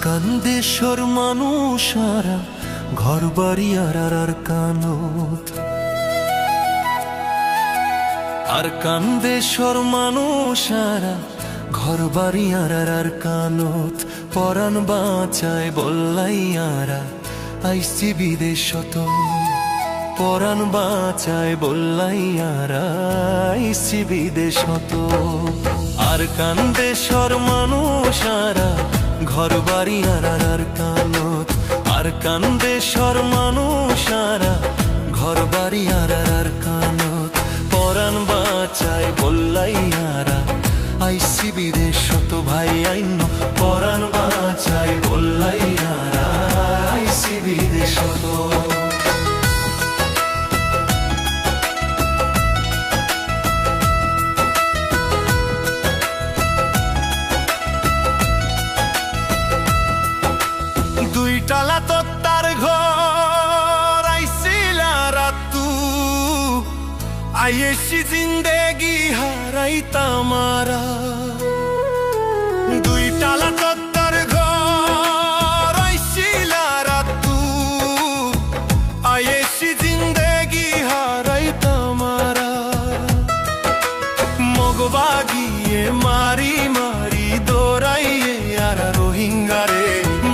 কান্দেশ্বর মানুষারা ঘর বাড়ি আর কানত, আর কান্দেশ্বর মানুষারা ঘর বাড়ি আর কানত। পরাণ বাঁচায় বল্লাইয়ারা আইসি বিদেশত, পরাণ বাঁচায় বল্লাইয়ারা আইসি বিদেশত। আর কান্দেশ্বর মানুষারা ঘর বাড়ি আর কানত, আর কান্দেশ্বর মানুষারা ঘর বাড়ি আর কানত। পরাণ বাঁচায় বল্লাইয়ারা আইসি বিদেশত ভাই আইন। পরাণ বাঁচায় বল্লাইয়ারা আইসি বিদেশত। টালা তার ঘর আইসিলা রাতু, আইসি জিন্দেগি হারাই তামারা। দুই টালা তার ঘর আইসিলা রাতু, আইসি জিন্দেগি হারাই তামারা। মগবাগিয়ে মারি মারি দৌড়াইয়ে আর রোহিঙ্গারে,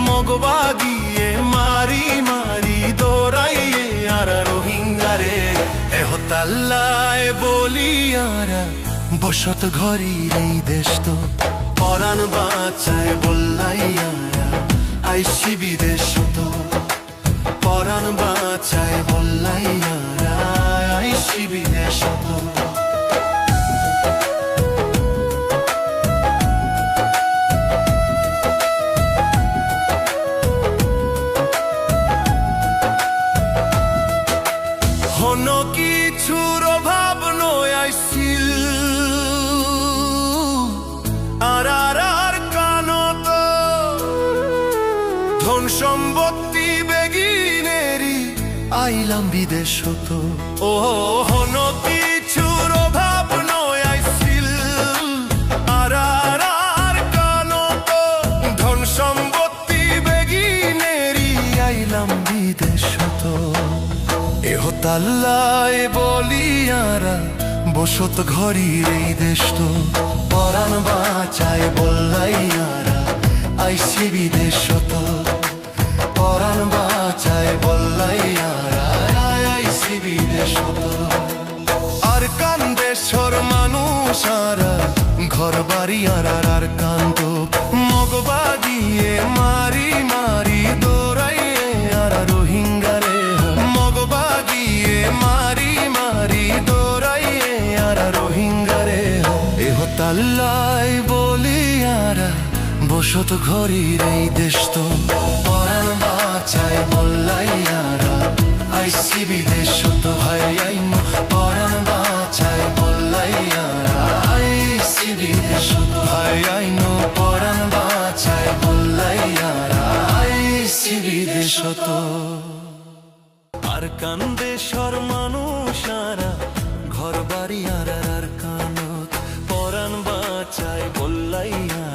মগবাগিয়ে মারি মারি দৌড়াইয়ে আর রোহিঙ্গারে। এহতাল্লায় বলিয়ারা বসত ঘরের এই দেশ তো। পরাণ বাঁচায় বল্লাইয়ারা আইসি বিদেশ তো। পরাণ বাঁচায় বল্লাইয়ারা আইসি বিদেশ তো। কোনো কিছুর অভাব নয় আইসিল আর কানত। ধন সম্পত্তি বেগিনেরি আইলাম বিদেশ তো। ও কোনো কিছুর অভাব নয় আইসিল আর কানত। ধন সম্পত্তি বেগিনেরি আইলাম বিদেশ তো। এহতাল্লায় বলিয়ারা বসত ঘরের এই দেশ তো। পরাণ বাঁচায় বল্লাইয়ারা আইসি বিদেশ তো। পরাণ বাঁচায় বল্লাইয়ারা আইসি বিদেশ তো। আর কান্দেশ্বর মানুষারা ঘর বাড়ি আর কান্ত। মগবাগিয়ে মারি মারি দৌড়াইয়ে আর রোহিঙ্গারে, মগবাগিয়ে মারি মারি দৌড়াইয়ে আর রোহিঙ্গারে। এহতাল্লায় বলিয়ারা বসত ঘরের এই দেশ তো। পরাণ বাঁচায় বল্লাইয়ারা আইসি বিদেশ তো ভাই আইন। পরাণ বাঁচায় বল্লাইয়ারা আইসি বিদেশ তো ভাই আইন। পরাণ বাঁচায় বল্লাইয়ারা আইসি বিদেশ তো। আর কান্দেশ্বর মানুষারা ঘর বাড়ি আর কানত। পরাণ বাঁচায় বল্লাইয়ারা